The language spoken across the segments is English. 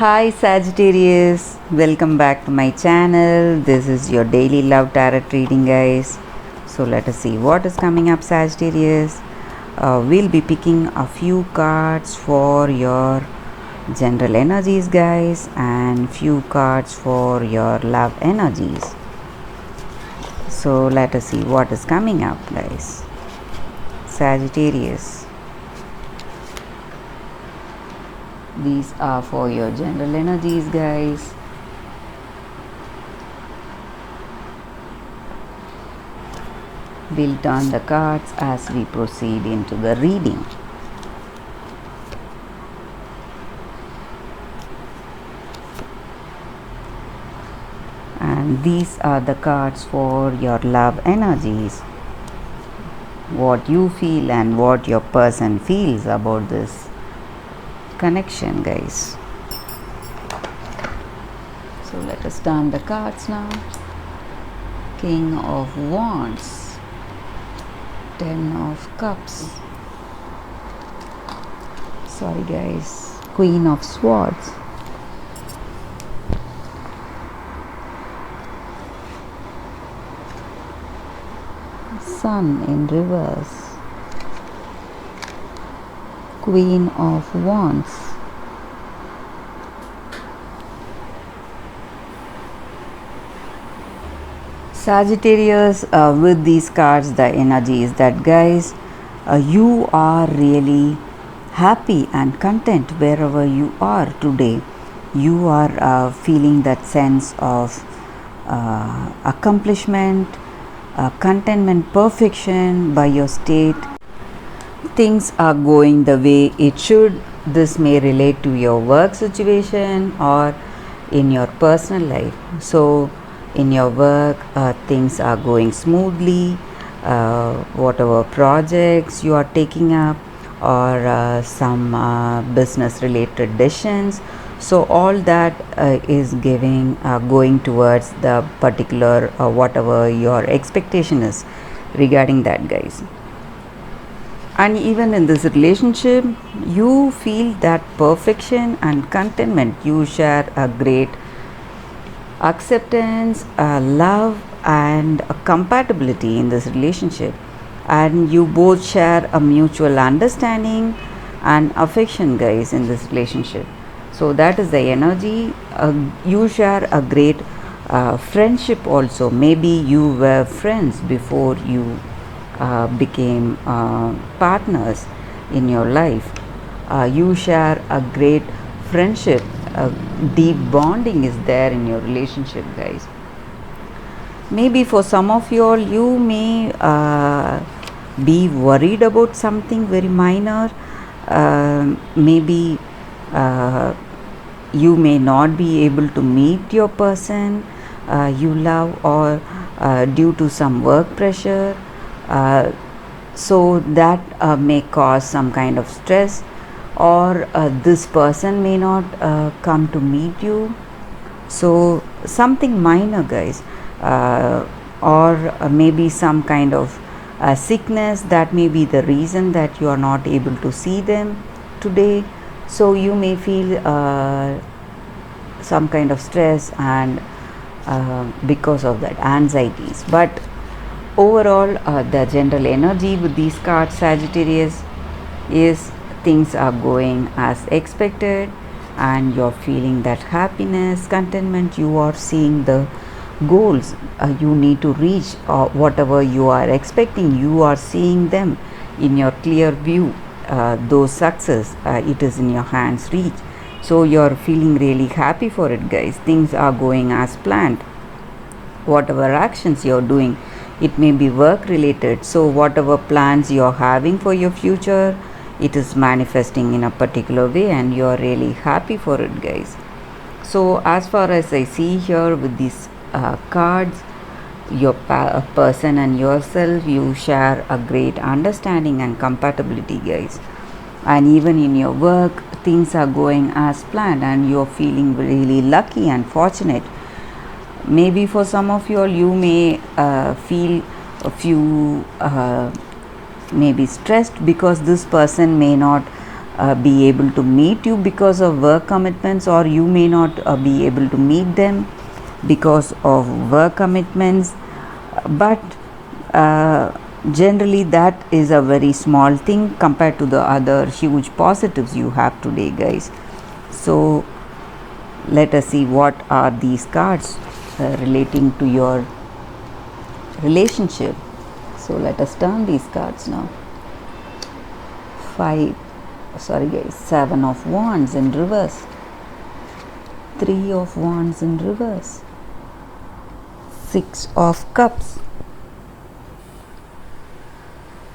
Hi Sagittarius, welcome back to my channel. This is your daily love tarot reading, guys. So let us see what is coming up, Sagittarius. We'll be picking a few cards for your general energies, guys, and few cards for your love energies. So let us see what is coming up, guys. Sagittarius. These are for your general energies, guys. We'll turn the cards as we proceed into the reading. And these are the cards for your love energies. What you feel and what your person feels about this connection, guys. So let us turn the cards now. King of Wands, Ten of Cups, sorry guys, Queen of Swords, Sun in reverse, Queen of Wands, Sagittarius. With these cards, the energy is that, guys, you are really happy and content wherever you are today. You are feeling that sense of accomplishment, contentment, perfection by your state. Things are going the way it should. This may relate to your work situation or in your personal life. So in your work, things are going smoothly. Whatever projects you are taking up, or some business related decisions, so all that is going towards the particular whatever your expectation is regarding that, guys. And even in this relationship, you feel that perfection and contentment. You share a great acceptance, love, and compatibility in this relationship, and you both share a mutual understanding and affection, guys, in this relationship. So that is the energy. You share a great friendship also. Maybe you were friends before you became partners in your life. You share a great friendship. Deep bonding is there in your relationship, guys. Maybe for some of you all, you may be worried about something very minor. Maybe you may not be able to meet your person you love, or due to some work pressure. So that may cause some kind of stress, or this person may not come to meet you. So something minor, guys, or maybe some kind of sickness, that may be the reason that you are not able to see them today. So you may feel some kind of stress and because of that anxieties. But overall, the general energy with these cards, Sagittarius, is things are going as expected, and you're feeling that happiness, contentment. You are seeing the goals you need to reach, or whatever you are expecting, you are seeing them in your clear view. Those success, it is in your hands reach. So you're feeling really happy for it, guys. Things are going as planned. Whatever actions you're doing, it may be work related. So whatever plans you're having for your future, it is manifesting in a particular way, and you're really happy for it, guys. So as far as I see here with these cards, your person and yourself, you share a great understanding and compatibility, guys. And even in your work, things are going as planned, and you're feeling really lucky and fortunate. Maybe for some of you all, you may feel a few maybe stressed because this person may not be able to meet you because of work commitments, or you may not be able to meet them because of work commitments. But generally that is a very small thing compared to the other huge positives you have today, guys. So let us see what are these cards relating to your relationship. So let us turn these cards now. 7 of Wands in reverse, 3 of Wands in reverse, 6 of Cups.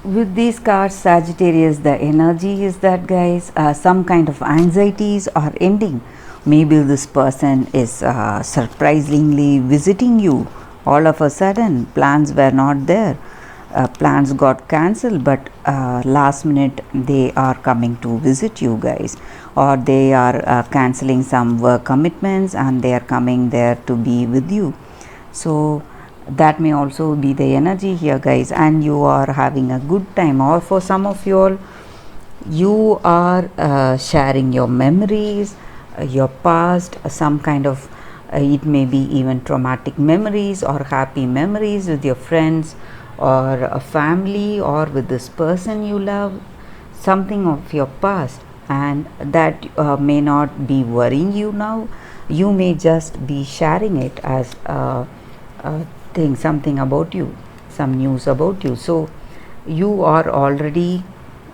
With these cards, Sagittarius, the energy is that, guys, some kind of anxieties are ending. Maybe this person is surprisingly visiting you all of a sudden. Plans were not there. Plans got cancelled, but last minute they are coming to visit you, guys, or they are cancelling some work commitments and they are coming there to be with you. So that may also be the energy here, guys, and you are having a good time. Or for some of you all, you are sharing your memories, your past, some kind of it may be even traumatic memories or happy memories with your friends or a family, or with this person you love, something of your past, and that may not be worrying you now. You may just be sharing it as a thing, something about you, some news about you. So you are already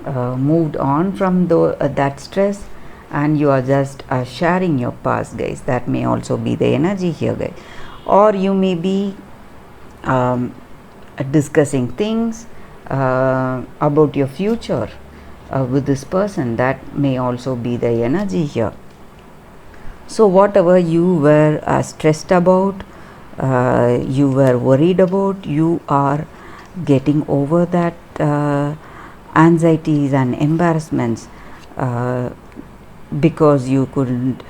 moved on from that stress, and you are just sharing your past, guys. That may also be the energy here, guys. Or you may be discussing things about your future with this person. That may also be the energy here. So whatever you were stressed about, you were worried about, you are getting over that anxieties and embarrassments because you couldn't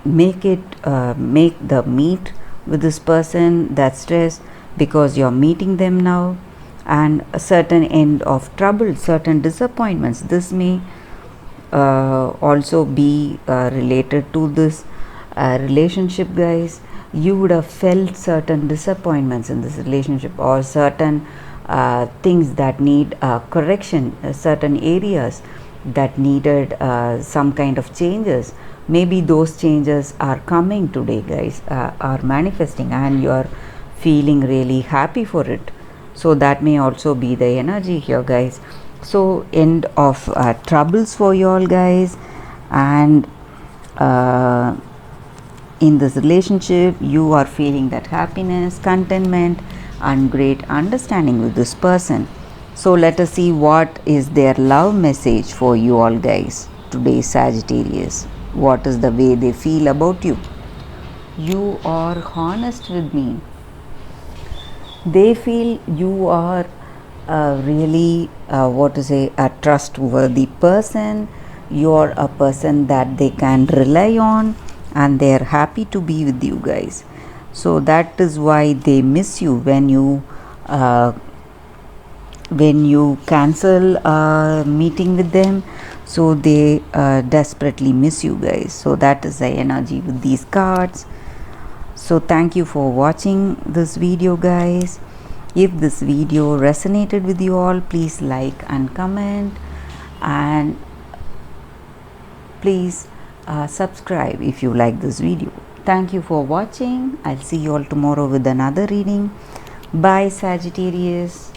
make the meet with this person, that stress, because you're meeting them now, and a certain end of trouble, certain disappointments. This may also be related to this relationship, guys. You would have felt certain disappointments in this relationship, or certain things that need correction, certain areas that needed some kind of changes. Maybe those changes are coming today, guys, are manifesting, and you are feeling really happy for it. So that may also be the energy here, guys. So end of troubles for you all, guys, and in this relationship you are feeling that happiness, contentment, and great understanding with this person. So let us see what is their love message for you all, guys, today, Sagittarius. What is the way they feel about you? You are honest with me. They feel you are really a trustworthy person. You are a person that they can rely on, and they are happy to be with you, guys. So that is why they miss you when you cancel a meeting with them. So they desperately miss you, guys. So that is the energy with these cards. So thank you for watching this video, guys. If this video resonated with you all, please like and comment, and please subscribe if you like this video. Thank you for watching. I'll see you all tomorrow with another reading. Bye, Sagittarius.